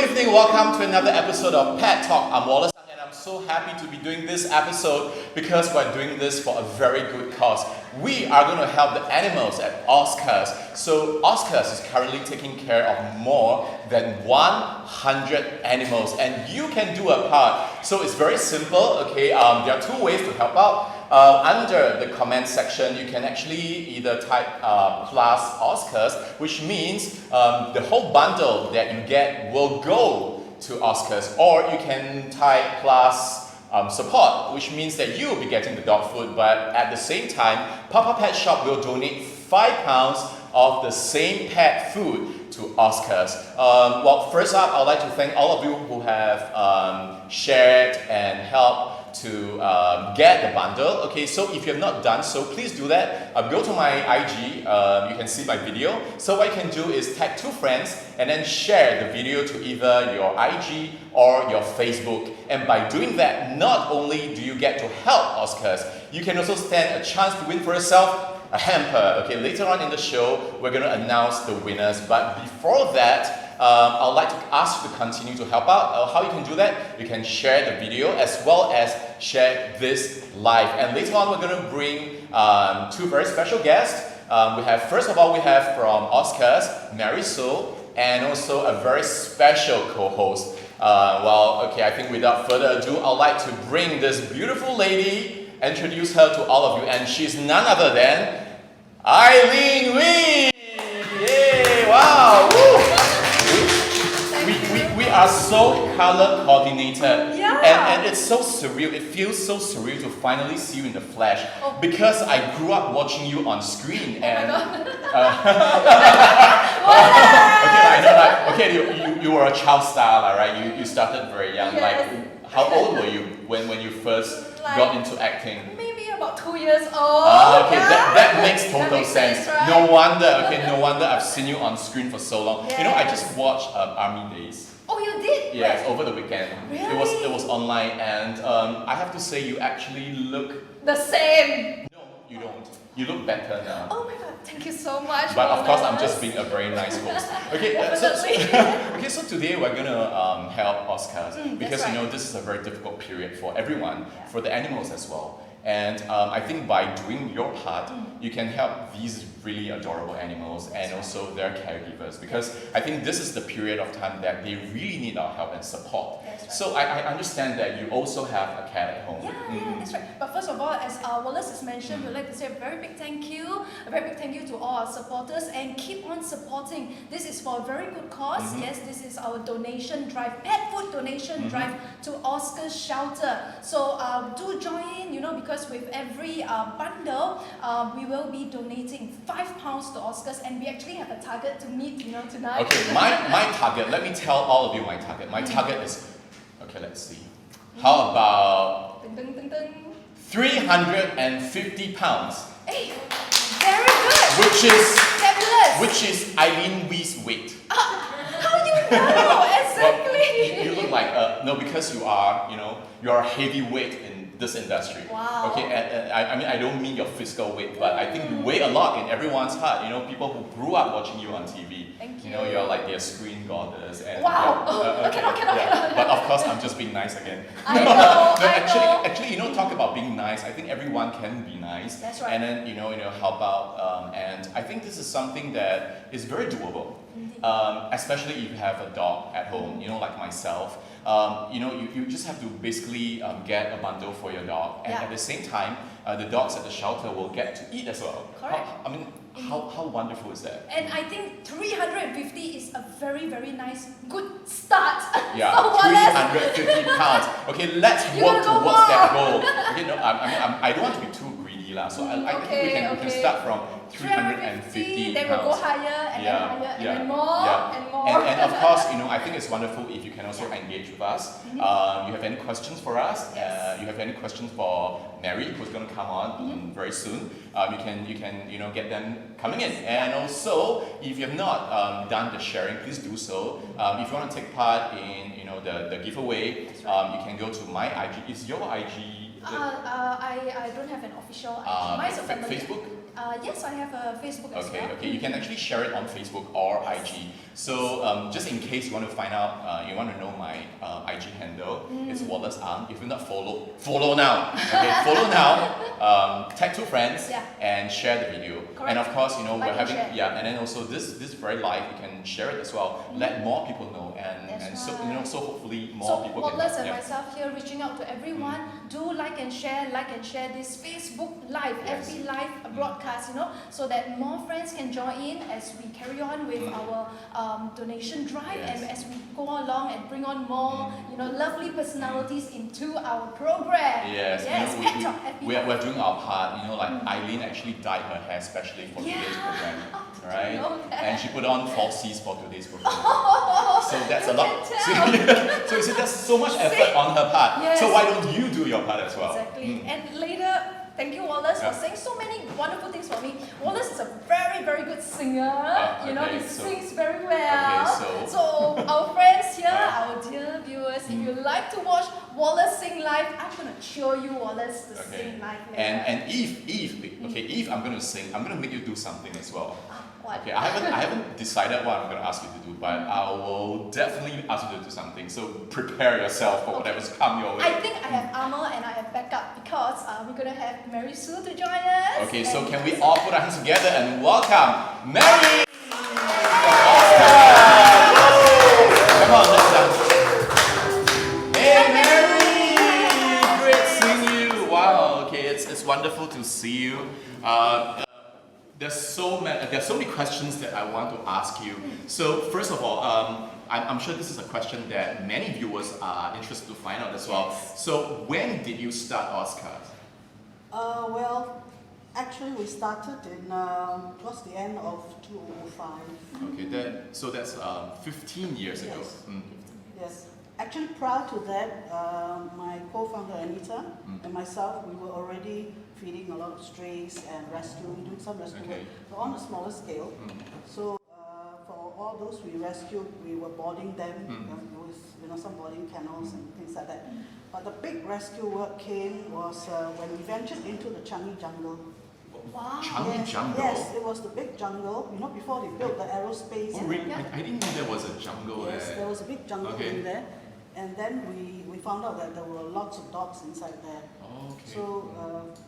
evening, welcome to another episode of Pet Talk. I'm Wallace and I'm so happy to be doing this episode because we're doing this for a very good cause. We are going to help the animals at OSCAS. So OSCAS is currently taking care of more than 100 animals and you can do a part. So it's very simple, okay? There are two ways to help out. Under the comment section, you can actually either type plus OSCAS, which means the whole bundle that you get will go to OSCAS, or you can type plus support, which means that you will be getting the dog food, but at the same time, Papa Pet Shop will donate £5 of the same pet food to OSCAS. Well, first up, I'd like to thank all of you who have shared and helped to get the bundle. Okay, so if you have not done so, please do that. Go to my IG, you can see my video. So what you can do is tag two friends and then share the video to either your IG or your Facebook. And by doing that, not only do you get to help OSCAS, you can also stand a chance to win for yourself a hamper. Okay, later on in the show, we're going to announce the winners. But before that, I'd like to ask you to continue to help out. How you can do that? You can share the video as well as share this live. And later on, we're going to bring two very special guests. First of all, we have from OSCAS, Mary So, and also a very special co-host. I think without further ado, I'd like to bring this beautiful lady, introduce her to all of you, and she's none other than Eileen Wee! Yay! Wow! Woo. We are so color coordinated, and it's so surreal. It feels so surreal to finally see you in the flesh because I grew up watching you on screen. And you were a child star, right? You started very young. Yes. Like, how old were you when you first got into acting? Maybe about 2 years old. That makes total sense. Right? No wonder I've seen you on screen for so long. Yes. You know, I just watched Army Days. Oh, you did? Yes, over the weekend. Really? It was online, and I have to say you actually look the same. No, you don't. You look better now. Oh my god, thank you so much. But of course, I'm just being a very nice host. Okay, so today we're gonna help OSCAS because right. you know this is a very difficult period for everyone, for the animals as well. And I think by doing your part, you can help these really adorable animals and also their caregivers, because I think this is the period of time that they really need our help and support. Right. So I understand that you also have a cat at home. Yeah, that's right. But first of all, as Wallace has mentioned, we'd like to say a very big thank you to all our supporters, and keep on supporting. This is for a very good cause. Yes, this is our donation drive, pet food donation drive to OSCAS shelter. So do join in, you know, because with every bundle, we will be donating £5 to OSCAS, and we actually have a target to meet, you know, tonight. Okay, my target, let me tell all of you my target. My target is, okay, let's see. How about Ding, ding, ding, ding. £350? Hey, very good. Which is fabulous. Which is Eileen Wee's weight. How you know? Exactly. Well, you look like no, because you are a heavyweight in this industry. Wow. Okay, and I mean, I don't mean your physical weight, but I think you weigh a lot in everyone's heart. You know, people who grew up watching you on TV. Thank you. You know, you're like their screen goddess. And wow. cannot. But of course, I'm just being nice again. I know. Actually, you know, talk about being nice. I think everyone can be nice. That's right. And then help out. And I think this is something that is very doable. Especially if you have a dog at home, you know, like myself. You just have to basically get a bundle for your dog, and at the same time, the dogs at the shelter will get to eat as well. Correct. How wonderful is that? And I think 350 is a very, very nice, good start. Yeah, so £350. Okay, let's work towards that goal. Okay, no, I don't want to be too greedy, so I think we can start from 350 then we'll go higher and then higher and then more and more. And of course, I think it's wonderful if you can also engage with us. You have any questions for us? Yes. You have any questions for Mary, who's going to come on very soon? You can get them coming in. And also, if you have not done the sharing, please do so. If you want to take part in the giveaway, you can go to my IG. Is your IG? I don't have an official IG. Mine's a family. Facebook? Yes, I have a Facebook as well. Okay. You can actually share it on Facebook or IG. So just in case you want to find out, you want to know my IG handle, it's Wallace Ang. If you're not follow now. Okay, follow now. Tag 2 friends and share the video. Correct. And of course, you know, Like we're having and and then also this very live, you can share it as well. Let more people know, and so you know, so hopefully more people can. Wallace and myself here reaching out to everyone. Do like and share this Facebook Live, FB Live broadcast, you know, so that more friends can join in as we carry on with our donation drive and as we go along and bring on more, you know, lovely personalities into our program. Yes, you Pet know, Talk FB we're Live. doing our part. You know, like Eileen actually dyed her hair especially for today's program, right? And she put on falsies for today's program. So that's a lot. So you see, that's so much effort on her part. Yes. So why don't you do your part as well? Exactly. And later, thank you, Wallace, for saying so many wonderful things for me. Wallace is a very, very good singer. You know, he sings very well. So our friends here, our dear viewers, if you like to watch Wallace sing live, I'm going to show you Wallace to sing live later. And Eve, I'm going to sing. I'm going to make you do something as well. What? Okay, I haven't decided what I'm going to ask you to do, but I will definitely ask you to do something. So prepare yourself for whatever's come your way. I think I have armor and I have backup because we're going to have Mary Sue to join us. Okay, so can we all put our hands together and welcome Mary! Come on, let's dance. Hey Mary! Great seeing you. Wow, okay, it's wonderful to see you. There's so many questions that I want to ask you. So first of all, I'm sure this is a question that many viewers are interested to find out as well. So when did you start OSCAS? Well, actually we started in towards the end of 2005. Okay, so that's 15 years ago. Yes. Actually, prior to that, my co-founder Anita and myself, we were already feeding a lot of strays and rescuing, doing some rescue work, but on a smaller scale. So for all those we rescued, we were boarding them with some boarding kennels and things like that. But the big rescue work was when we ventured into the Changi jungle. Wow. Changi jungle? Yes, it was the big jungle. You know, before they built the aerospace. Oh, really? I didn't know there was a jungle there. Yes, there was a big jungle in there. And then we found out that there were lots of dogs inside there. So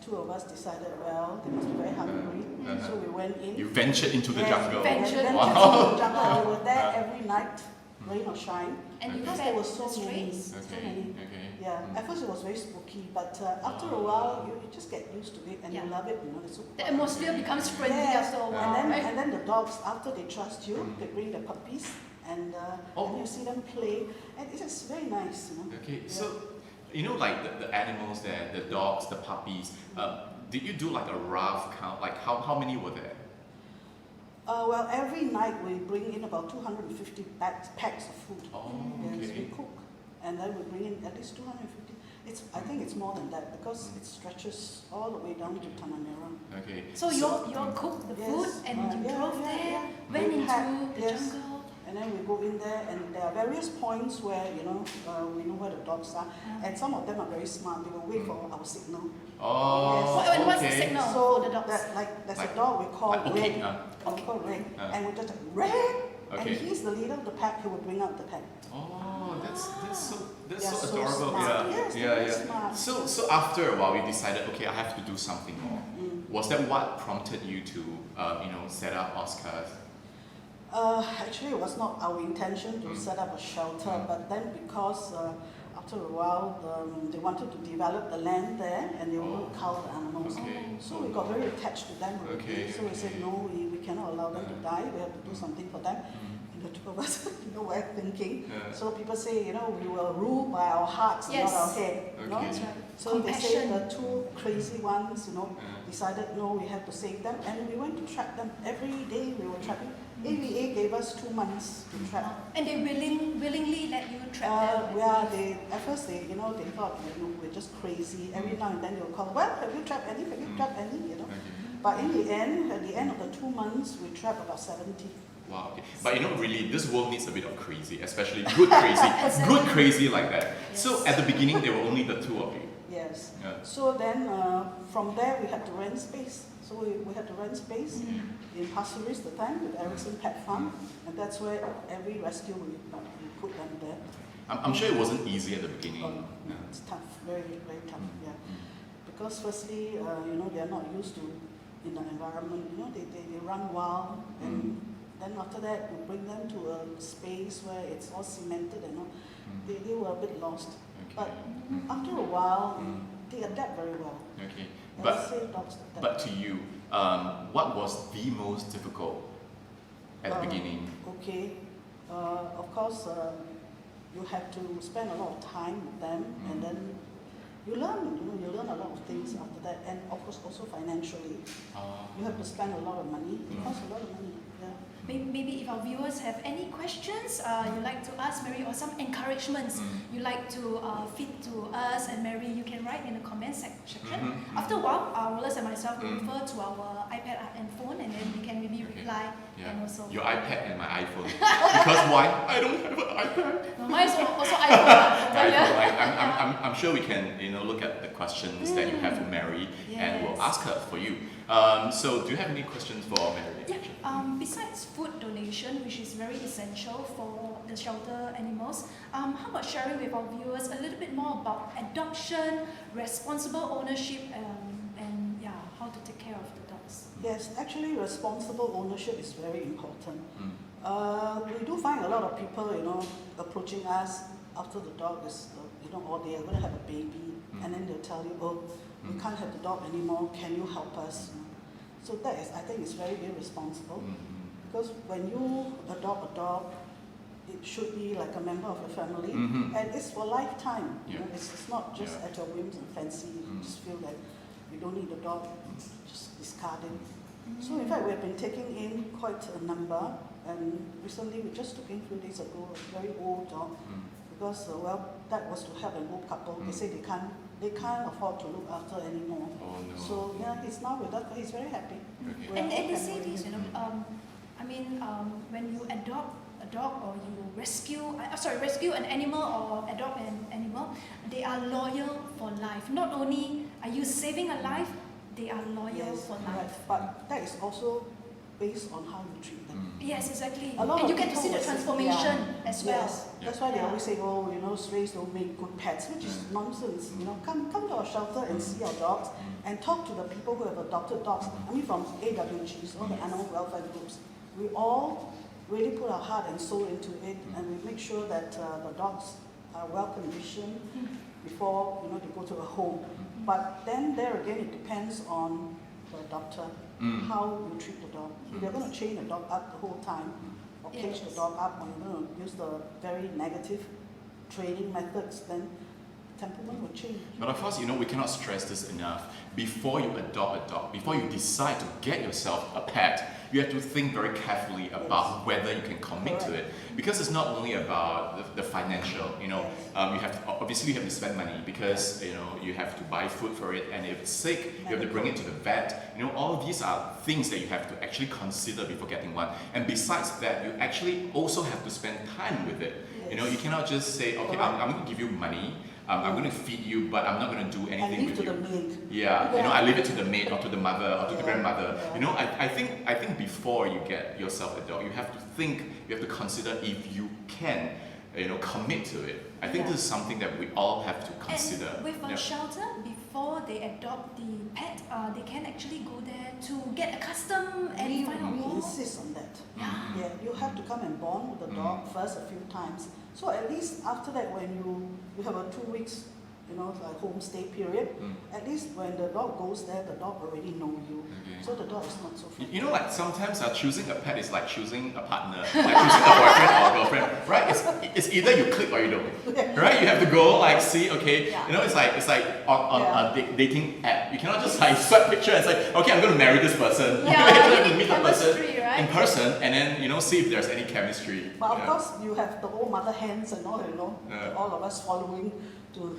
two of us decided, well, they must be very hungry. So we went in. You ventured into the jungle. Ventured into the jungle. We were there every night, rain or shine. And you because there were so many. Yeah, at first it was very spooky, but after a while you just get used to it and you love it. You know, the atmosphere becomes friendly after a while. And then the dogs, after they trust you, they bring the puppies. And you see them play, and it's just very nice, you know. Okay, so you know, like the animals there, the dogs, the puppies. Did you do like a rough count? Like how many were there? Well, every night we bring in about 250 packs of food. Yes, we cook, and then we bring in at least 250. I think it's more than that because it stretches all the way down to Tanamera. Okay. So you all cooked the food and you drove there, went into the jungle. And then we go in there, and there are various points where, you know, we know where the dogs are. And some of them are very smart. They will wait for our signal. And what's the signal for the dogs? There's a dog we call Red. We call Red. And we just Red! And he's the leader of the pack who will bring out the pack. Oh, that's so so adorable. Smart. Yes, smart. So after a while, we decided, okay, I have to do something more. Was that what prompted you to, set up OSCAS? Actually, it was not our intention to set up a shelter, but then because after a while they wanted to develop the land there and they wouldn't cull the animals. So we got very attached to them already. So we said, no, we cannot allow them to die. We have to do something for them. And the two of us, you know, we're thinking. So people say, you know, we will rule by our hearts, not our head. You know? So they say the two crazy ones, you know, decided, no, we have to save them. And we went to trap them. Every day we were trapping. AVA gave us 2 months to trap. And they willingly let you trap them? At first they thought, we're just crazy. Every now and then they will call, well, have you trapped any? Have you trapped any? You know. But in the end, at the end of the 2 months, we trapped about 70. Wow, okay. But really, this world needs a bit of crazy, especially good crazy. Good crazy like that. So at the beginning, there were only the two of you. Yeah. Yes. Yeah. So then from there we had to rent space. So we had to rent space in Pasir Ris the time with Erickson Pet Farm, and that's where every rescue we put them there. I'm sure it wasn't easy at the beginning. Yeah. It's tough, very, very tough, yeah. Because firstly, you know, they're not used to in the environment, you know, they run wild, and then after that, we bring them to a space where it's all cemented and all. They were a bit lost. Okay. But after a while, they adapt very well. Okay. And But, safe dogs adapt. but to you, what was the most difficult at the beginning? Okay. Of course, you have to spend a lot of time with them, and then you learn, you know, you learn a lot of things after that, and of course also financially. You have to spend a lot of money. It costs a lot of money. Yeah. Maybe if our viewers have any questions you'd like to ask Mary, or some encouragements you'd like to feed to us and Mary, you can write in the comment section. After a while, Wallace and myself will refer to our iPad and phone, and then we can maybe reply. Yeah. And also Your iPad and my iPhone. Because why? I don't have an iPad. no, mine is also iPhone. But Yeah, I'm sure we can, you know, look at the questions that you have for Mary, and we'll ask her for you. So do you have any questions for Mary? Yeah. Besides food donation, which is very essential for the shelter animals, how about sharing with our viewers a little bit more about adoption, responsible ownership, and yeah, how to take care of the dogs? Yes, actually, responsible ownership is very important. We do find a lot of people, you know, approaching us after the dog is, you know, or they are going to have a baby, and then they'll tell you, oh, we can't have the dog anymore. Can you help us? So that is, I think, it's very irresponsible, because when you adopt a dog, it should be like a member of your family, and it's for lifetime. You know, it's not just at your whims and fancy. You just feel that you don't need a dog, just discard it. So in fact, we've been taking in quite a number, and recently we just took in a few days ago a very old dog, because well, that was to help an old couple. They say they can't afford to look after anymore. Oh, no. So yeah, he's now with us. He's very happy. Okay. And they say this, you know, I mean, when you adopt a dog or you rescue an animal or adopt an animal, they are loyal for life. Not only are you saving a life, they are loyal for life. Right. But that is also based on how you treat them. Yes, exactly. A lot And you of get to people see the will say, transformation as well. Yes, that's why they always say, oh, you know, strays don't make good pets, which is nonsense. You know, come to our shelter and see our dogs, and talk to the people who have adopted dogs. I mean, from AWGs, all the animal welfare groups. We all really put our heart and soul into it, and we make sure that the dogs are well conditioned before, you know, they go to a home. But then there again, it depends on the adopter, how you treat the dog. If you're going to chain the dog up the whole time, or cage the dog up, or you're going to use the very negative training methods, then temperament will change. But of course, you know, we cannot stress this enough. Before you adopt a dog, before you decide to get yourself a pet, you have to think very carefully about whether you can commit to it. Because it's not only about the financial, you know, you have to, obviously you have to spend money, because, you know, you have to buy food for it, and if it's sick, you have to bring it to the vet. You know, all of these are things that you have to actually consider before getting one. And besides that, you actually also have to spend time with it. You know, you cannot just say, okay, I'm going to give you money, I'm going to feed you, but I'm not going to do anything with you. And leave to the maid. Yeah, you know, I leave it to the maid or to the mother or to the grandmother. You know, I think before you get yourself a dog, you have to think, you have to consider if you can, you know, commit to it. I think this is something that we all have to consider. And with a shelter, before they adopt the pet, they can actually go there to get accustomed and find out We more. insist on that. Yeah, you have to come and bond with the dog first a few times. So at least after that, when you have a 2 weeks, you know, like homestay period, at least when the dog goes there, the dog already know you. So the dog is not so friendly. You know, like sometimes choosing a pet is like choosing a partner, like choosing a boyfriend or a girlfriend, right? It's either you click or you don't, right? You have to go like see, okay, you know, it's like on a dating app. You cannot just like swipe picture and say, okay, I'm going to marry this person. Yeah, you you have to need meet the person chemistry, right? in person, and then, you know, see if there's any chemistry. But of course, you have the old mother hens and all, you know, all of us following to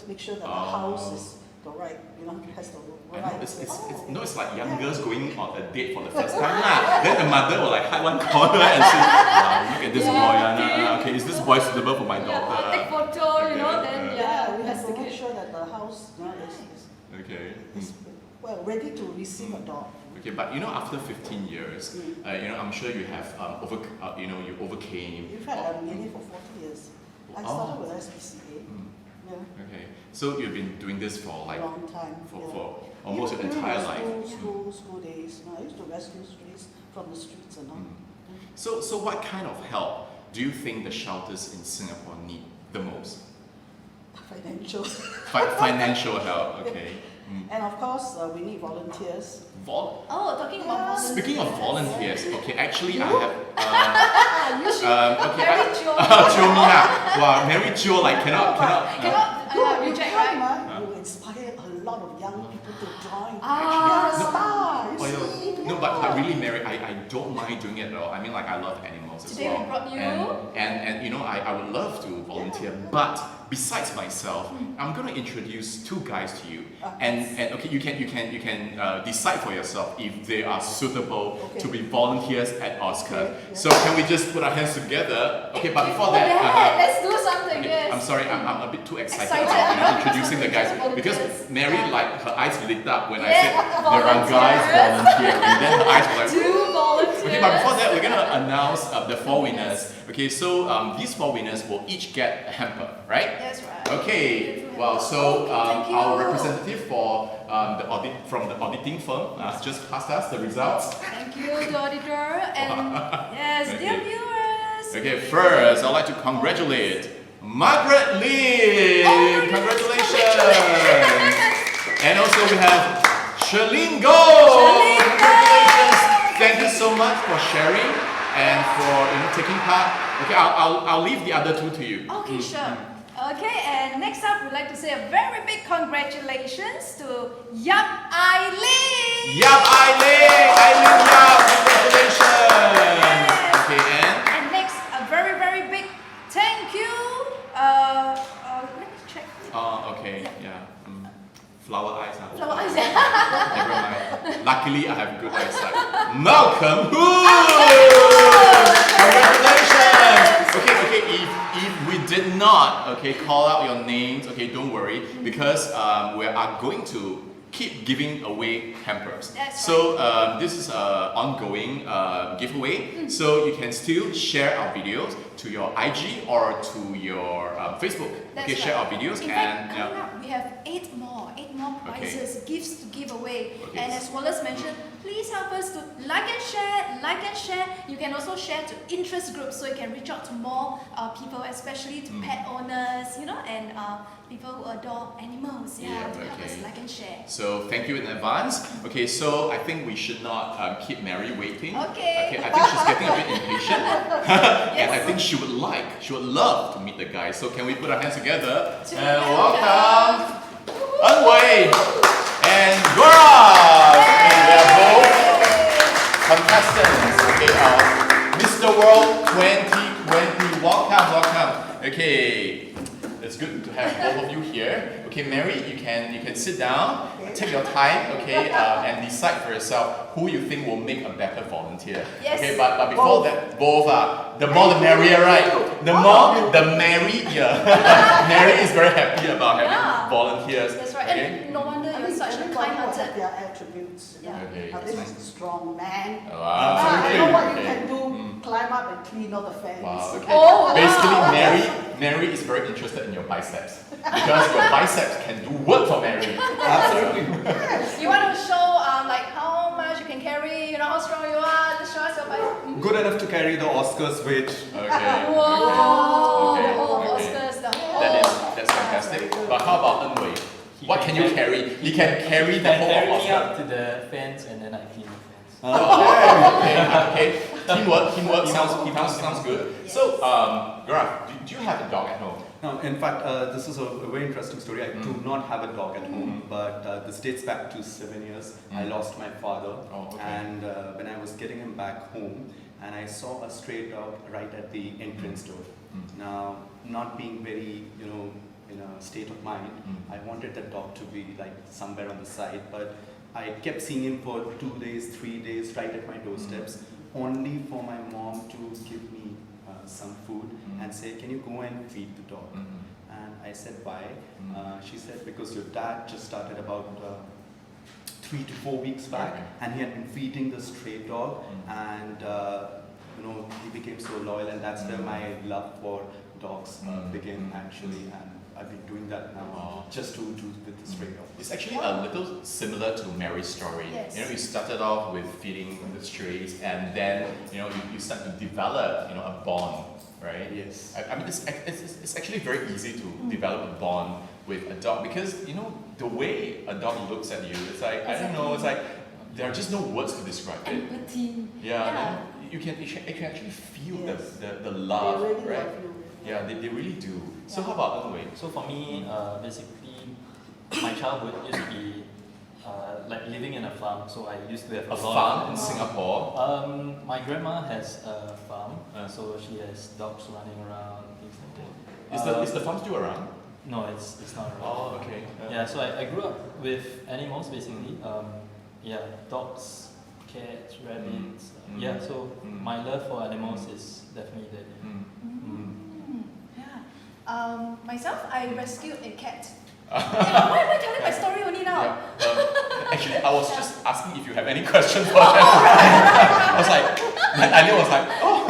make sure that the house is the right, you know, has the right. It's like young girls going on a date for the first time lah. Then the mother will like hide one corner and say, wow, look at this boy, okay, is this boy suitable for my daughter? Take photo, you know, then We have to make sure that the house, you know, Okay. is well ready to receive a dog. Okay, but after 15 years, I'm sure you have you overcame. In fact, I've been here for 40 years. I started with SPCA. Yeah. Okay, so you've been doing this for like Long time. for almost your entire life. School days. I used to rescue strays from the streets and all. So what kind of help do you think the shelters in Singapore need the most? Financial. Financial help, okay. And of course, we need volunteers. Talking about volunteers. Speaking of volunteers, okay, actually I have. Mary Jo. Jo Mia. Wow, Mary Jo, like cannot. You reject, come, right? you inspire a lot of young people to join. Ah. No, but really, Mary, I don't mind doing it at all. I mean, like I love animals as Today well. we brought you. And I would love to volunteer, but besides myself, I'm going to introduce two guys to you, and okay, you can decide for yourself if they are suitable to be volunteers at OSCAS. So can we just put our hands together? Okay, but before that, let's do something. okay, Yes. I'm sorry, I'm a bit too excited Excited, about because introducing the guys because Mary, Yeah. like her eyes lit up when I Yeah, said there are guys volunteering, and then her eyes were like. Two volunteers. Okay, but before that, we're gonna announce the 4 winners. Okay, so these 4 winners will each get a hamper, right? That's right. Okay. Well, so thank you. our representative from the auditing firm just passed us the results. Thank you, the auditor, and yes, dear Okay. viewers. Okay, first I'd like to congratulate Margaret Lee. Congratulations. And also we have Charlene Go. Congratulations. Thank you so much for sharing and for taking part. Okay, I'll leave the other 2 to you. Okay, sure. Okay, and next up, we'd like to say a very big congratulations to Yap Eileen. Yap Eileen Yap, congratulations. Yes. Okay, And next, a very, very big thank you. Let me check. Okay, yeah. Flower eyes. Flower eyes. Never mind. Luckily, I have good eyesight. Malcolm Hu! Congratulations! Okay, if we did not, call out your names, don't worry, because we are going to keep giving away hampers. That's so this is an ongoing giveaway, so you can still share our videos to your IG or to your Facebook. That's share our right. videos In fact, coming up, we have 8 more prizes, gifts to give away. Okay. And as Wallace mentioned, please help us to like and share. You can also share to interest groups so you can reach out to more people, especially to pet owners, and people who adore animals. To help us like and share. So thank you in advance. Okay, so I think we should not keep Mary waiting. Okay. I think she's getting a bit impatient. And I think she would love to meet the guys. So can we put our hands together and welcome Unwei and Gaurav. They're both contestants. Mr. World 2020. Welcome. Okay. It's good to have both of you here. Okay, Mary, you can sit down, take your time, and decide for yourself who you think will make a better volunteer. Yes. Okay, but before that, both are the more the merrier, right? The more the merrier. Mary is very happy about having volunteers. That's right. Okay? And no wonder you're such a Everybody will have kind-hearted. their attributes. Okay, This is a strong man. Wow. I know what you can do. Climb up and clean all the fence. Wow, okay. Oh, wow. Basically, Mary is very interested in your biceps because your biceps can do work for Mary. Absolutely. You want to show like how much you can carry, how strong you are, just show us your bicep. Good enough to carry the OSCAS weight. Okay. Whoa! Okay. Oscars, the whole. That's fantastic. But how about Unwei? What can you carry? You can carry the whole carry of me up Oscar. to the fence and then I clean the fence. Okay. Teamwork sounds good. So, Gaurav, do you have a dog at home? No, in fact, this is a very interesting story. I do not have a dog at home, but this dates back to 7 years. I lost my father, and when I was getting him back home, and I saw a stray dog right at the entrance door. Now, not being very, in a state of mind, I wanted the dog to be like somewhere on the side, but I kept seeing him for 2 days, 3 days, right at my doorsteps, only for my mom to give me some food and say, can you go and feed the dog? And I I said, why? She said, because your dad just started about 3 to 4 weeks back, and he had been feeding the stray dog, and you know, he became so loyal, and that's where my love for dogs began actually, and I've been doing that now just to with the stray dog. It's actually a little similar to Mary's story. Yes. You know, you started off with feeding the strays, and then you know you start to develop a bond, right? Yes. I mean, it's actually very easy to develop a bond with a dog because you know the way a dog looks at you. It's like I don't know. It's like there are just no words to describe it. Empathy. Yeah. You can actually feel the love, They really right? love you. Yeah, they really do. So how about Enwei? So for me, basically, my childhood used to be like living in a farm. So I used to have A a lot farm of, in Singapore. My grandma has a farm, so she has dogs running around, things like that. Is the farm still around? No, it's not around. Oh, okay. Yeah, so I grew up with animals basically. Dogs, cats, rabbits. Yeah, so my love for animals is definitely there. Yeah. Myself, I rescued a cat. Why am I telling my story only now? Yeah. Actually, I was just asking if you have any questions for them. I was like, Anya was like, oh,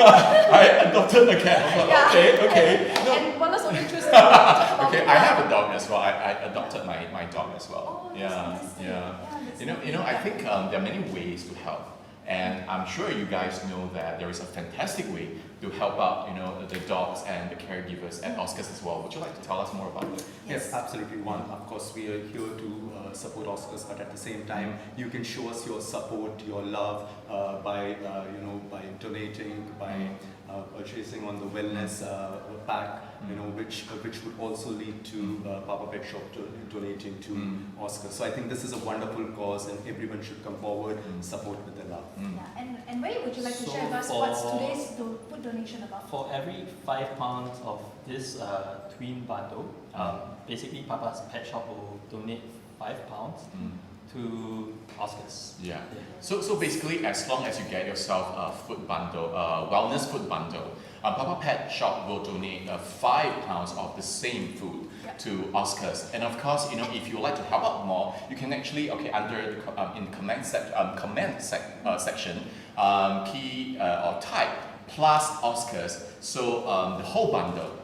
I adopted a cat. I was like, okay. No. And Wallace only choose to talk about Okay, it. I have a dog as well. I adopted my dog as well. Oh, that's fantastic. You know, I think there are many ways to help. And I'm sure you guys know that there is a fantastic way to help out, the dogs and the caregivers at OSCAS as well. Would you like to tell us more about it? Yes, absolutely. One, of course, we are here to support OSCAS, but at the same time, you can show us your support, your love by donating, by purchasing on the wellness pack, which would also lead to Papa Pet Shop donating to OSCAS. So I think this is a wonderful cause, and everyone should come forward, support with their love. Yeah. And Ray, would you like to So share with us for- what's today's food donation about? For every 5 pounds of this twin bundle, basically Papa's Pet Shop will donate 5 pounds to OSCAS. Yeah. So basically, as long as you get yourself a food bundle, wellness food bundle, Papa Pet Shop will donate 5 pounds of the same food to OSCAS. And of course, if you would like to help out more, you can actually under the in comment section key or type plus OSCAS. So the whole bundle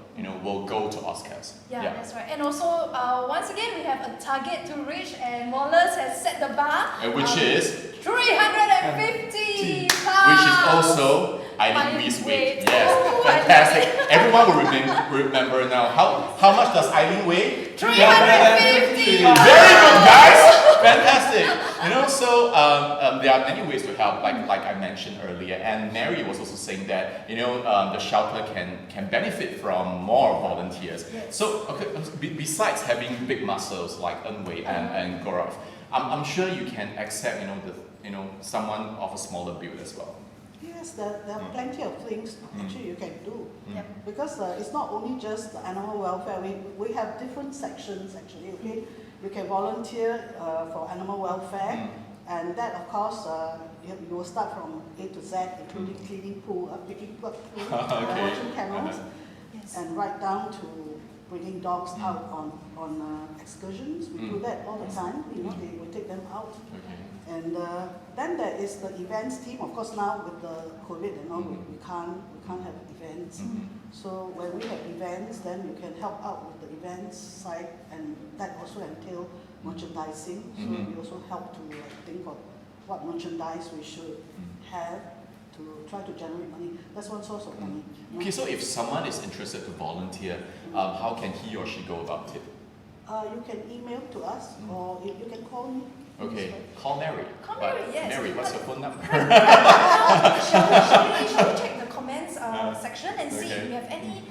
will go to OSCAS. Yeah, that's right. And also, once again, we have a target to reach, and Wallace has set the bar. Which is 350 pounds. which is also Eileen's weight. Yes, Oh, fantastic. Everyone will remember now. How much does Eileen weigh? 350. Very good, guys. Fantastic. So there are many ways to help, like I mentioned earlier. And Mary was also saying that the shelter can benefit from more volunteers. Yes. So besides having big muscles like Enwei and Gaurav, I'm sure you can accept someone of a smaller build as well. Yes, there are plenty of things actually you can do. Yep. Because it's not only just the animal welfare, we have different sections actually, okay? You can volunteer for animal welfare, and that of course, you will start from A to Z, including cleaning pool, picking poo, watching kennels, Yes. and right down to bringing dogs out on excursions. We do that all the time, we take them out. Okay. And then there is the events team. Of course, now with the COVID and all, we can't have events. So when we have events, then you can help out with the events side, and that also entail merchandising. So we also help to think of what merchandise we should have to try to generate money. That's one source of money. Okay, so if someone is interested to volunteer, how can he or she go about it? You can email to us, or you can call me. Okay, call Mary. Call But Mary, yes. Mary, what's your phone number? Shall we check the comments section and see if we have any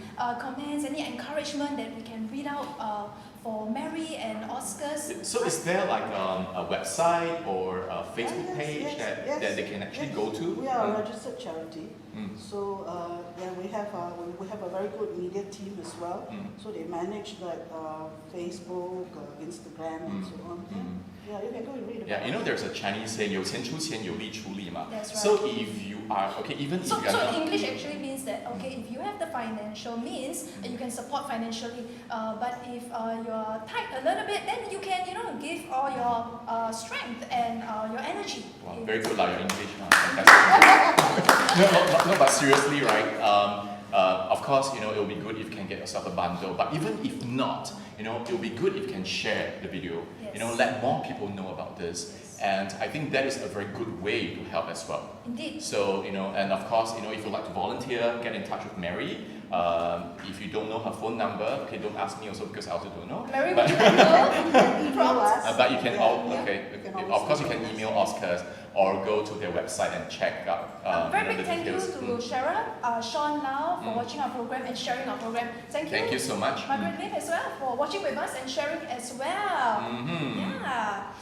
comments, any encouragement that we can read out for Mary and OSCAS? So is there like a website or a Facebook page that they can actually go to? We are a registered charity, so we have a very good media team as well. So they manage like Facebook, Instagram, and so on. Yeah, you can go and read about it. Yeah, there's a Chinese saying 有钱出钱，有力出力嘛. That's right. So if you are even if So you are not, English actually means that if you have the financial means and you can support financially, but if you're tight a little bit, then you can, give all your strength and your energy. Wow, very good, like your English. Fantastic. No, but seriously, right? Of course, it will be good if you can get yourself a bundle. But even if not, it will be good if you can share the video. Yes. Let more people know about this. Yes. And I think that is a very good way to help as well. Indeed. So, and of course, if you'd like to volunteer, get in touch with Mary. If you don't know her phone number, okay, don't ask me also because I also don't know. Mary, But- would you like to Email us. but you can Yeah. okay. You can Of always course, you can email OSCAS or go to their website and check out very the big thank you details. to Sharon, Sean Lau for watching our program and sharing our program. Thank you. Thank you so much. Margaret Lim as well for watching with us and sharing as well. Yeah.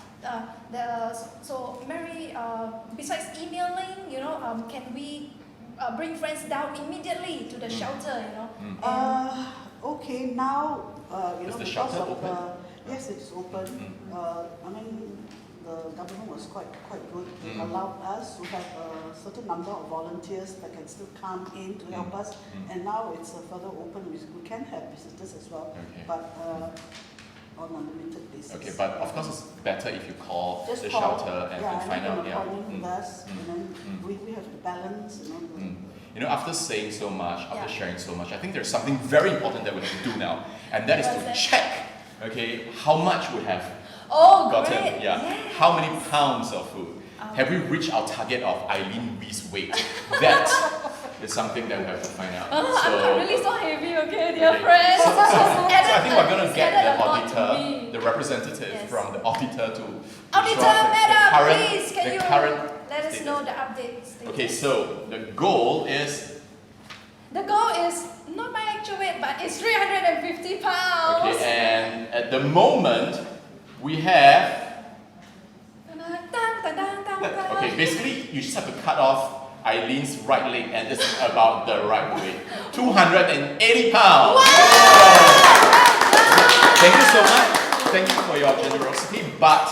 So Mary, besides emailing, can we bring friends down immediately to the shelter? Okay, now, Is the because shelter of open? yes, it's open. I mean, the government was quite good. They allowed us to have a certain number of volunteers that can still come in to help us. And now it's further open. We can have visitors as well, Okay. but on a limited basis. Okay, but of course it's better if you call Just the call, shelter and find make out. an Yeah. appointment with us, and then we have to balance, After saying so much, after Yeah. sharing so much, I think there's something very important that we have to do now, and that is What's to that? check, okay, how much we have Oh, gotten. great. Yeah. Yes. How many pounds of food? Have we reached our target of Eileen Wee's weight? That is something that we have to find out. I'm really so heavy, okay, dear Okay. friends. So I think we're going to get Added the a lot to auditor, me. the representative Yes. from the auditor to Auditor, show us madam, current, please, can the you current let us status. know the updates? Okay, so the goal is, The goal is not my actual weight, but it's 350 pounds. okay, and at the moment we have, okay, basically you just have to cut off Eileen's right leg and it's about the right weight. 280 pounds. Thank you so much. Thank you for your generosity, but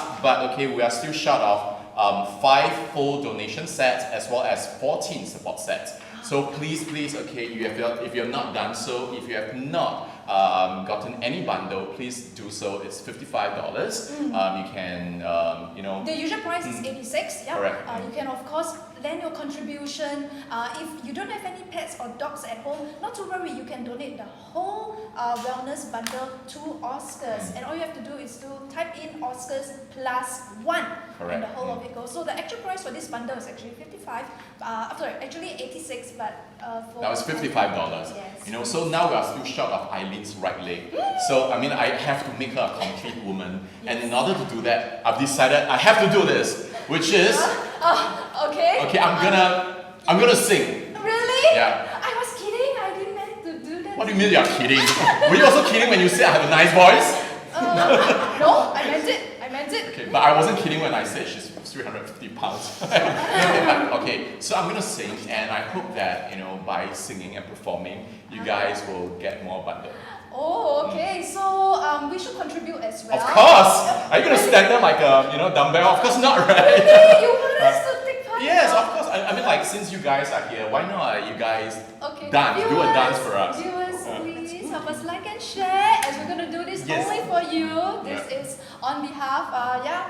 okay, we are still short of 5 full donation sets as well as 14 support sets. So please, okay, if you have not done so, if you have not gotten any bundle, please do so. It's $55. You can, The usual price is 86. Yeah. Correct. You can of course lend your contribution. If you don't have any pets or dogs at home, not to worry. You can donate the whole wellness bundle to OSCAS, and all you have to do is to type in OSCAS +1, Correct. and the whole of it goes. So the actual price for this bundle is actually 55. Actually 86, but for now it's $55. Yes. So now we are still short of Eileen's right leg. So I mean, I have to make her a complete woman, and in order to do that, I've decided I have to do this, which is Okay. okay. I'm gonna sing. Really? Yeah. I was kidding. I didn't meant to do that. What do you mean you're kidding? Were you also kidding when you said I have a nice voice? No, I meant it. Okay, but I wasn't kidding when I said she's 350 pounds. Okay, so I'm gonna sing, and I hope that by singing and performing, you guys will get more bundle. Oh, okay. So we should contribute as well. Of course. Are you gonna stand there like a dumbbell? Of course not, right? Really? You want us to take part? Yes, of course. I mean, like, since you guys are here, why not you guys Okay. dance? Do a dance for us. Viewers, please help us like and share as we're gonna do this Yes. only for you. This Yeah. is on behalf,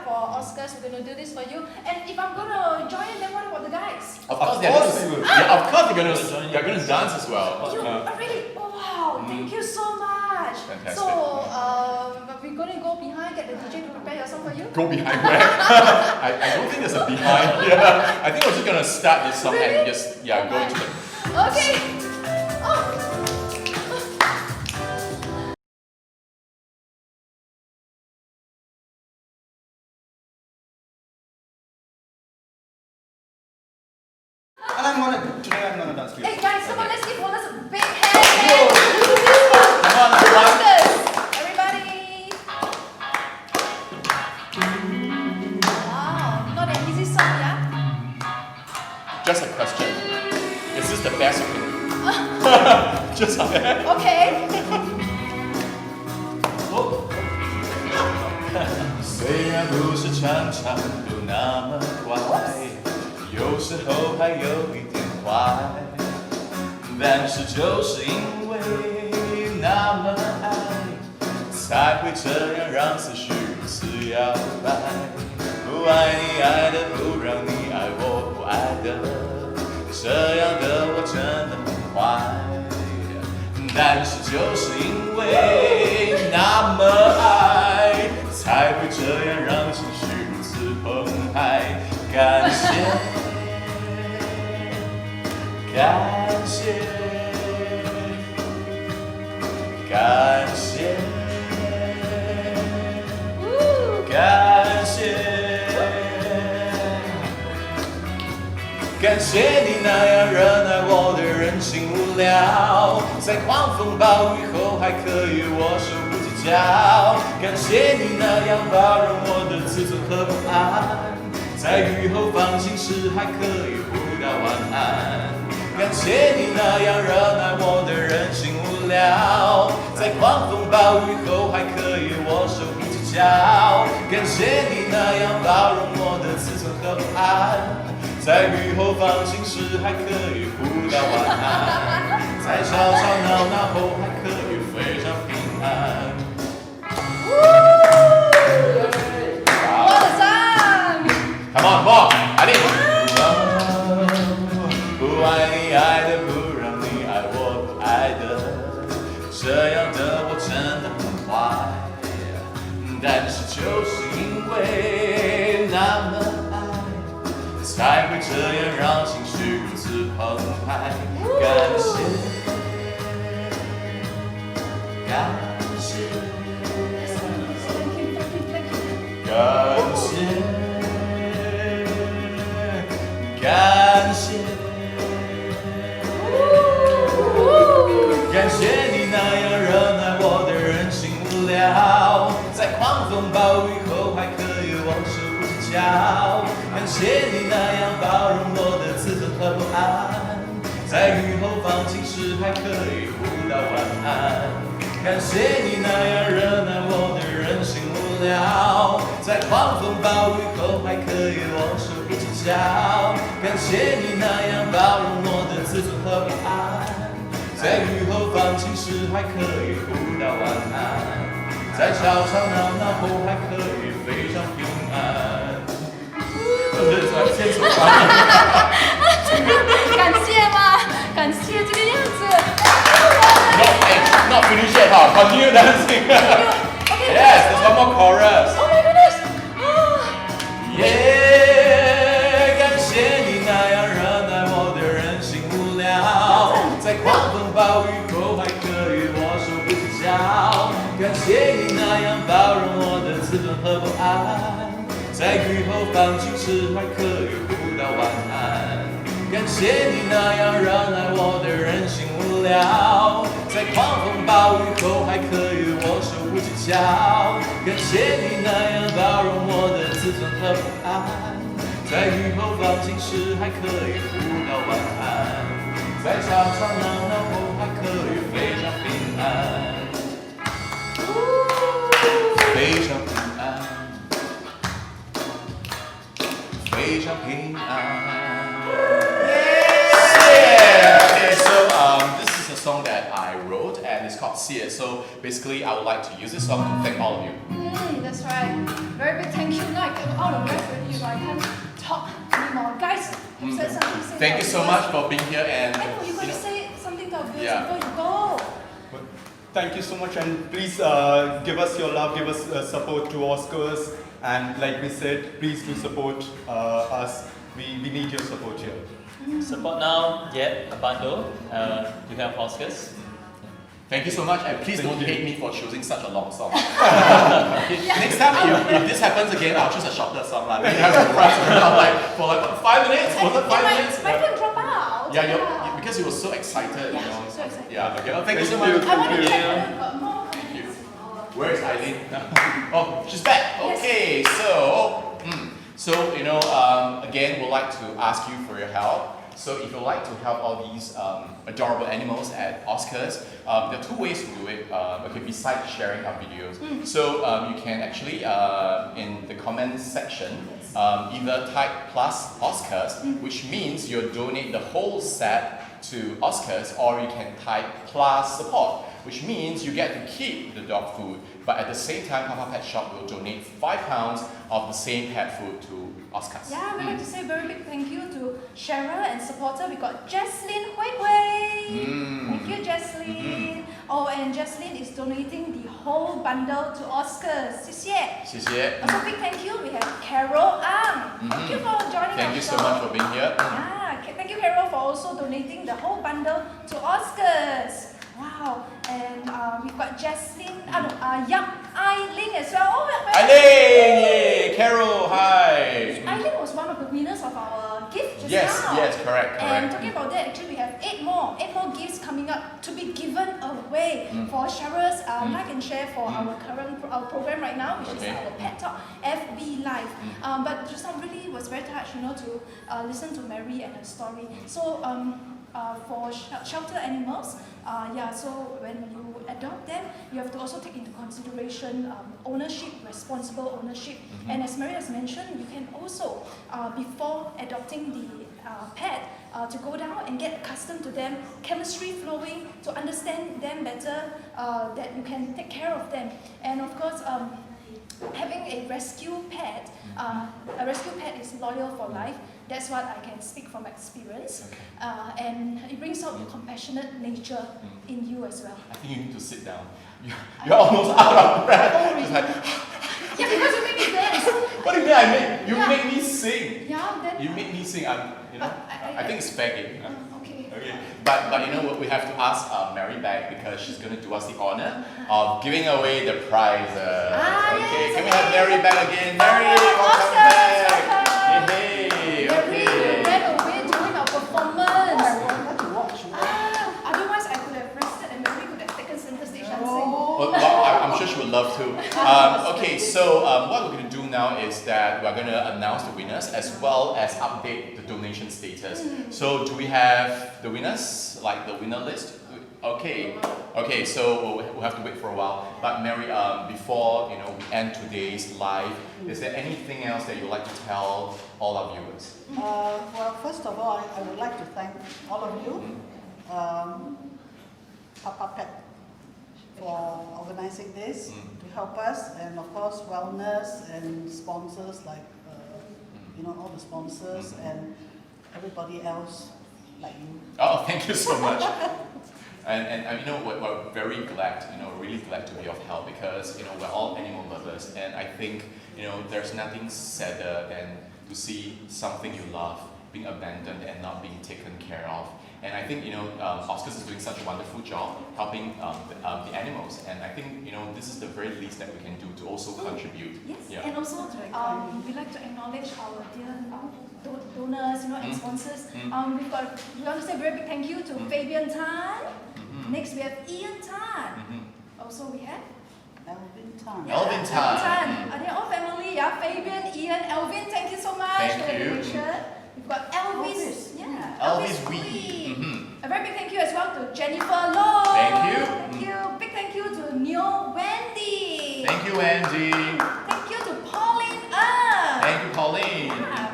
for OSCAS. We're gonna do this for you. And if I'm gonna join, then what about the guys? Of course, course we will. Yeah, of course they're gonna dance as well. You really? Oh wow! Thank you so much. Fantastic. So we're gonna go behind, get the DJ to prepare your song for you. Go behind where? I don't think there's a behind here. I think we're just gonna start this song and just go into the. Okay. Oh. And today I'm gonna dance to you. Hey guys, come on, let's give Wallace a big hand. Come on, everyone. Everybody. Wow, not an easy song, yeah? Just a question. Is this the best you can do? Just like that. Okay. 虽然不是常常都那么快，有时候还有一点坏，但是就是因为那么爱，才会这样让思绪如此摇摆。不爱你爱的不让你爱我不爱的，这样的我真的很坏。但是就是因为那么爱，才会这样让情绪如此澎湃。感谢，感谢，感谢，感谢，感谢你那样忍耐我的任性无聊，在狂风暴雨后还可以握手不计较。感谢你那样包容我的自尊和不安，在雨后放晴时还可以互道晚安。感谢你那样忍耐我的任性无聊，在狂风暴雨后还可以握手不计较。感谢你那样包容我的自尊和不安，在雨后放晴时还可以互道晚安，在吵吵闹闹后还可以非常平安。我的赞。 Come on, come on, 来力！不爱你爱的不让你爱我不爱的，这样的我真的很坏。但是就是因为那么爱，才会这样让情绪如此澎湃。感谢，感谢，感谢。 感谢，感谢你那样忍耐我的任性无聊，在狂风暴雨后还可以握手不计较。感谢你那样包容我的自尊和不安，在雨后放晴时还可以互道晚安。感谢你那样忍耐我的任性无聊，在狂风暴雨后还可以握手不计较。感谢你那样包容我的自尊和不安，在雨后放晴时还可以互道晚安，在吵吵闹闹后还可以非常平安。先说完。感谢吗？感谢这个样子。Not finish yet, huh? Continue dancing. Okay. Yes, there's one more chorus. Oh my goodness. Yeah, 感谢你那样忍耐我的任性无聊，在狂风暴雨后还可以握手不计较。感谢你那样包容我的自尊和不安，在雨后放晴时还可以互道晚安。感谢你那样忍耐我的任性无聊，在狂风暴雨后还可以握手不计较。感谢你那样包容我的自尊和不安，在雨后放晴时还可以互道晚安，在吵吵闹闹后还可以非常平安，非常平安，非常平安。Okay, so this is a song that I wrote and it's called See It. So basically, I would like to use this song to thank all of you. That's right. Very big thank you. Now I can out of breath with you. So I can't talk anymore. Guys, you said something. Say Thank you so much for being here and I know you're going to say something to our viewers Yeah. before you go. Thank you so much, and please give us your love, give us support to OSCAS, and like we said, please do support us. We need your support here. Support now, get a bundle to help OSCAS. Thank you so much, and please Thank don't you. hate me for choosing such a long song. Next time, if this happens again, I'll choose a shorter song. Then you have to price around for like 5 minutes. Was it 5 minutes? My phone dropped out. Yeah, because you were so excited. Yeah, you know. so excited. Yeah. Okay. Well, thank you so Thank much. you. I want to Thank check you. whether you got more. Thank you. Where is Eileen? Oh, she's back. Yes. Okay, so again, we'd like to ask you for your help. So if you'd like to help all these adorable animals at OSCAS, there are 2 ways to do it. Besides sharing our videos. So you can actually in the comments section either type plus OSCAS, which means you'll donate the whole set to OSCAS, or you can type plus support. which means you get to keep the dog food, but at the same time, Papa Pet Shop will donate £5 of the same pet food to OSCAS. Yeah, we'd like to say a very big thank you to Cheryl and supporter. We got Jesslyn Hui Hui. Thank you, Jesslyn. Oh, and Jesslyn is donating the whole bundle to OSCAS. 谢谢. 谢谢. Also, big thank you. We have Carol Ang. Thank you for joining Thank our you show. so much for being here. Yeah, thank you, Carol, for also donating the whole bundle to OSCAS. Wow, and we've got Jesslyn, Eileen as well. Oh, Eileen! Carol, hi! Eileen was one of the winners of our gift just now. Yes, correct. And talking about that, actually we have 8 more gifts coming up to be given away for sharers. Like and share for our program right now, which is our Pet Talk FB Live. But just now really was very touched, to listen to Mary and her story. So for shelter animals, so when you adopt them, you have to also take into consideration ownership, responsible ownership. And as Mary has mentioned, you can also, before adopting the pet, to go down and get accustomed to them, chemistry flowing, to understand them better, that you can take care of them. And of course, having a rescue pet is loyal for life. That's what I can speak from experience. And it brings out the compassionate nature in you as well. I think you need to sit down. You're almost out of breath. Just like, Yeah, because you make me dance. what do you mean? You make me sing. Yeah, then. You make me sing. I think it's begging. Okay. Okay. But you know what? We have to ask Mary back because she's going to do us the honor of giving away the prizes. Okay. Can we have Mary back again? Mary, welcome back. Hey. Mary ran away during our performance. I wanted to watch. Otherwise, I could have rested and Mary could have taken center stage and sing. Well, I'm sure she would love to. Okay, so what we're going to do now is that we're going to announce the winners as well as update the donation status. So do we have the winners, like the winner list? Okay, so we'll have to wait for a while. But Mary, before we end today's live, is there anything else that you'd like to tell all our viewers? Well, first of all, I would like to thank all of you, Papa Pet, for organizing this to help us, and of course Wellness and sponsors like all the sponsors and everybody else like you. Oh, thank you so much. And we're very glad, really glad to be of help because we're all animal lovers, and I think there's nothing sadder than to see something you love being abandoned and not being taken care of. And I think OSCAS is doing such a wonderful job helping the animals, and I think this is the very least that we can do to also contribute. Yes, and also we'd like to acknowledge our dear donors, and sponsors. We want to say a very big thank you to Fabian Tan. Next we have Ian Tan. Also we have Elvin Tan. Elvin Tan. They're all family. Fabian, Ian, Elvin. Thank you so much Thank for the you. donation. We've got Elvis. Elvis Wee. Wee. A very big thank you as well to Jennifer Low. Thank you. Thank you. Big thank you to Neo Wendy. Thank you, Andy. Thank you to Pauline Ng. Thank you, Pauline.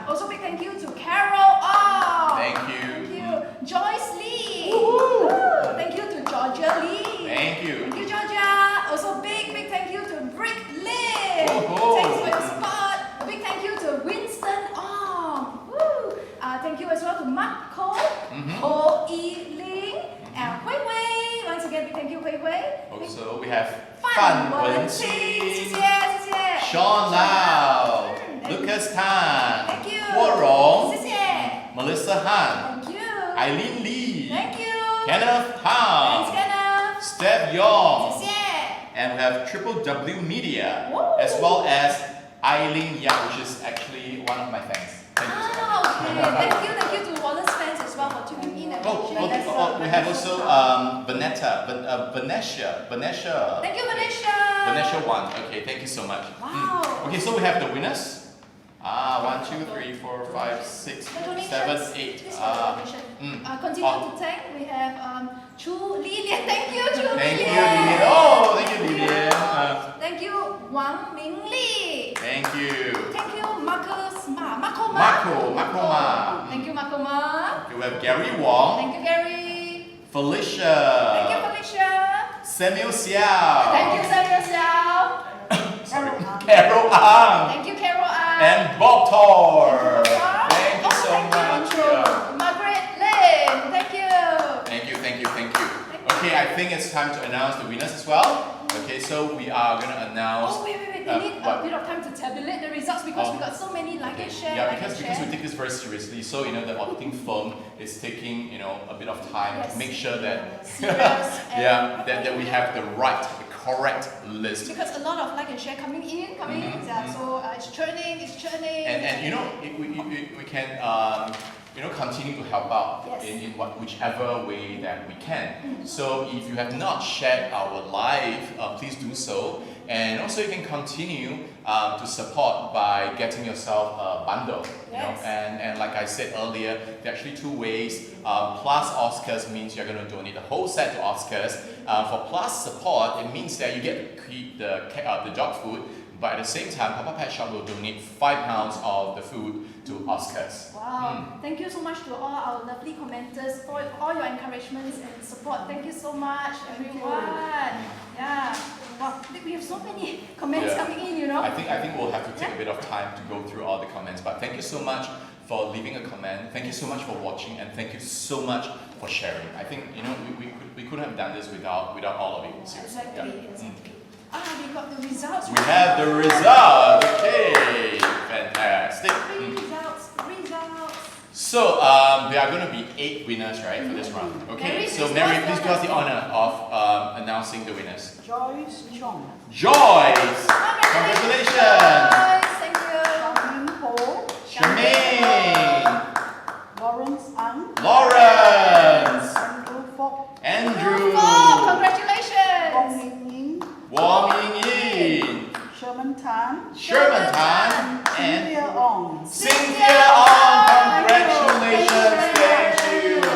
Also big thank you to Carol Oh. Thank you. Thank you. Joyce Lee. Woo-hoo. Thank you to Georgia Lee. Thank you. Thank you, Georgia. Also big thank you to Brick Lim. Whoa-hoo. Thanks for your support. A big thank you to Winston Ong. Woo. Thank you as well to Mark Cole, Ho E Ling, and Hui Hui. Once again, big thank you, Hui Hui. Also, we have Fan Fan Wen Wen-qing, Qing, Sean Lau, Lucas Tan, Thank you. Guo Rong, 谢谢. Melissa Han, Thank you. Eileen Lee, Thank you. Kenneth Thanks, Tang, Kenneth. Steph Yong, 谢谢. and we have Triple W Media, Woo. as well as Eileen Yap, which is actually one of my fans. Thank you so much. Okay. Thank you to Wallace fans as well for tuning in and watching. We have also Vanessa. Thank you, Vanessa. Vanessa won. Okay, thank you so much. Wow. Okay, so we have the winners. 1, 2, 3, 4, 5, 6, The donations. 7, 8. This is the donation. Continue to thank. We have Chu Lilian. Thank you, Chu Thank you, Lilian. Lilian. Oh, thank you, Lilian. Thank you, Wang Ming Li. Thank you. Thank you, Marcus Ma. Marco Ma. Marco Ma. Thank you, Marco Ma. We have Gary Wong. Thank you, Gary. Felicia. Thank you, Felicia. Samuel Xiao. Thank you, Samuel Xiao. Carol Ang. Thank you, Carol Ang. And Bob Tor. Thank you so much. Yeah. Margaret Lin. Thank you. Thank you. Okay, I think it's time to announce the winners as well. Okay, so we are going to announce... Oh, wait. We need a bit of time to tabulate the results because we got so many like and share. Yeah, because we take this very seriously. So, the auditing firm is taking, a bit of time to make sure that... Serious that we have the correct list. Because a lot of like and share coming in. Yeah, so it's churning. And we can... continue to help out in whichever way that we can. So if you have not shared our live, please do so. And also you can continue to support by getting yourself a bundle. And like I said earlier, there are actually two ways. Plus OSCAS means you're going to donate the whole set to OSCAS. For plus support, it means that you get to keep the dog food. But at the same time, Papa Pet Shop will donate £5 of the food to OSCAS. Wow. Thank you so much to all our lovely commenters for all your encouragements and support. Thank you so much, everyone. Yeah. Wow. We have so many comments coming in, I think we'll have to take a bit of time to go through all the comments. But thank you so much for leaving a comment. Thank you so much for watching, and thank you so much for sharing. I think we couldn't have done this without all of you. Seriously. Exactly. We got the results. We have the results. Okay, fantastic. Results. So there are going to be 8 winners, right, for this round. Okay, so Mary, please do us the honor of announcing the winners. Joyce Chong. Joyce! Congratulations! Thank you. Charmaine Ho. Charmaine! Lawrence Ang. Lawrence! Andrew Fogg. Andrew! Congratulations! Wong Ying Yin! Sherman Tan. Sherman Tan! And Cynthia Ong. Cynthia Ong! Congratulations!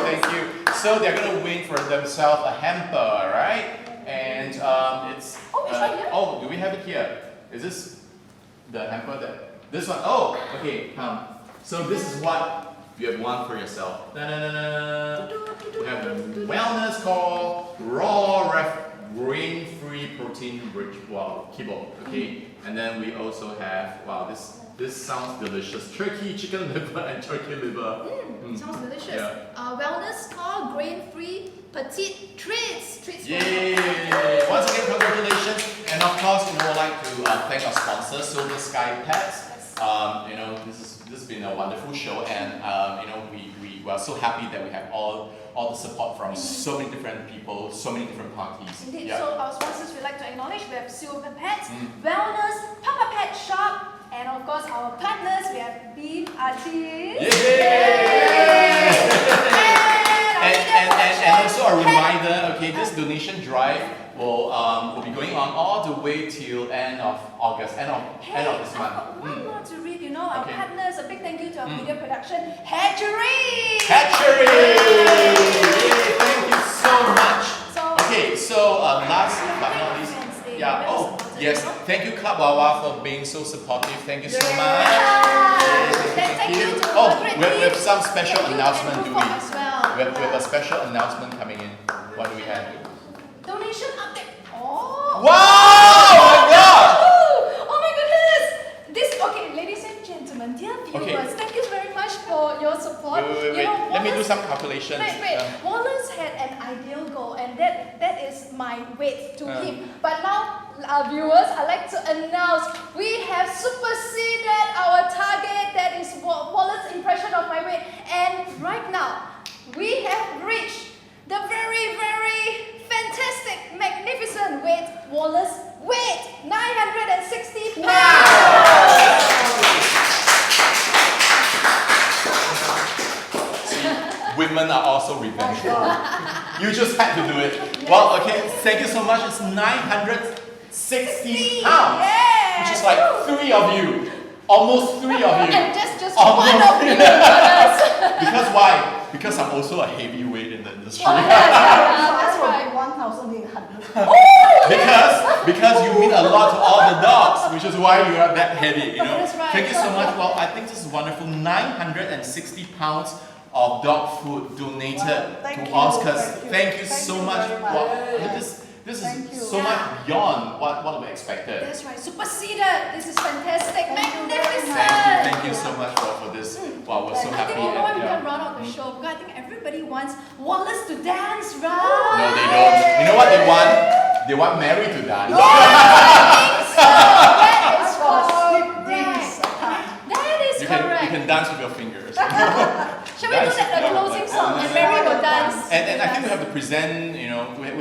Thank you. So they're going to win for themselves a hamper, right? And it's... it's right here? Oh, do we have it here? Is this the hamper that... This one? Oh, okay. So this is what you have won for yourself. We have a wellness call, raw grain-free protein-rich kibble, okay? And then we also have, this sounds delicious, turkey, chicken liver, and turkey liver. Sounds delicious. Yeah. Wellness call, grain-free, petite treats. Yay! Once again, congratulations. And of course, I'd like to thank our sponsor, Silversky Pets. This has been a wonderful show, and we are so happy that we have all the support from so many different people, so many different parties. Indeed. So our sponsors we'd like to acknowledge, we have Silver Pets, Wellness, Papa Pet Shop, and of course our partners, we have Beef Artists. And also a reminder, okay, this donation drive will be going on all the way till end of August, end of this month. One more to read, our partners, a big thank you to our video production, Hatchery! Hatchery! Yay, thank you so much. So last but not least, yes, thank you Club Wawa for being so supportive. Thank you so much. Thank you to we have some special announcement, do we? We have a special announcement coming in. What do we have? Donation update. Oh! Wow! Oh my God! Oh my goodness! Ladies and gentlemen, dear viewers, thank you very much for your support. Wait. Let me do some calculations. Wait. Wallace had an ideal goal, and that is my weight to him. But now, our viewers, I'd like to announce we have superseded our target. That is Wallace's impression of my weight. And right now, we have reached the very, very fantastic, magnificent weight, Wallace weight, 960 pounds. Women are also revengeful. You just had to do it. Well, okay, thank you so much. It's 960 pounds, which is like 3 of you. Almost 3 of you. And just one of you. Because why? Because I'm also a heavyweight in the industry. That's right. 1,800. Because you mean a lot to all the dogs, which is why you are that heavy. That's right. Thank you so much. Well, I think this is wonderful. 960 pounds of dog food donated to OSCAS. Thank you so much. Well, This Thank you. is so much beyond what we expected. That's right, superseded. This is fantastic, Thank you very magnificent. Thank you so much for this. Wow, we're so I happy. think before we yeah. can run out the show, because I think everybody wants Wallace to dance, right? No, they don't. You know what they want? They want Mary to dance. That is Skip correct. this, I can't. That is You correct. can dance with your fingers. Shall we do that the closing song and Mary will dance? And I think we have to present, we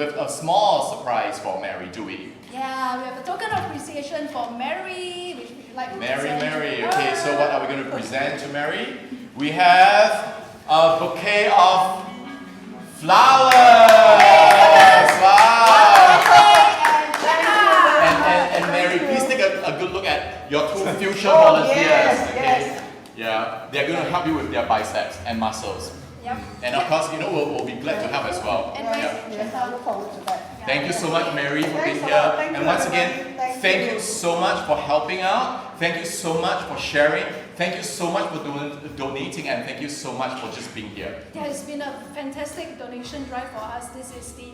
have a small surprise for Mary, do we? Yeah, we have a token of appreciation for Mary, which we like to present to Mary. her. Okay, so what are we going to present to Mary? We have a bouquet of flowers. Wow. And Mary, please take a good look at your two future volunteers. Yes, Okay? yes. Yeah, they're going to help you with their biceps and muscles. Yep. And of course, we'll be glad to help as well. And Yes, I look forward to that. Thank you so much, Mary, for being Thanks a here. lot. Thank And you, once everybody. again, thank you so much for helping out. Thank you so much for sharing. Thank you so much for donating, and thank you so much for just being here. There has been a fantastic donation drive for us. This is the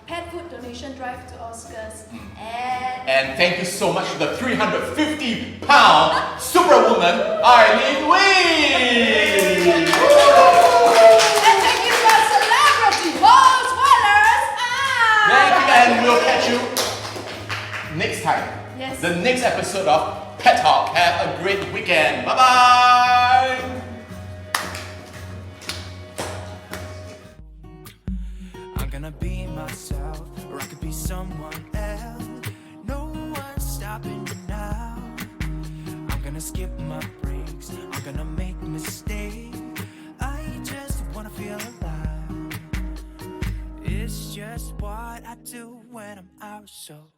pet food donation drive to OSCAS. And thank you so much to the 350-pound superwoman, Eileen Wee! And thank you to our celebrity host, Wallace. Thank you, and we'll catch you next time. Yes. The next episode of Pet Talk. Have a great weekend. Bye-bye! I'm gonna be myself, or I could be someone else. No one's stopping me now. I'm gonna skip my breaks, I'm gonna make mistakes. I just wanna feel alive. It's just what I do when I'm out, so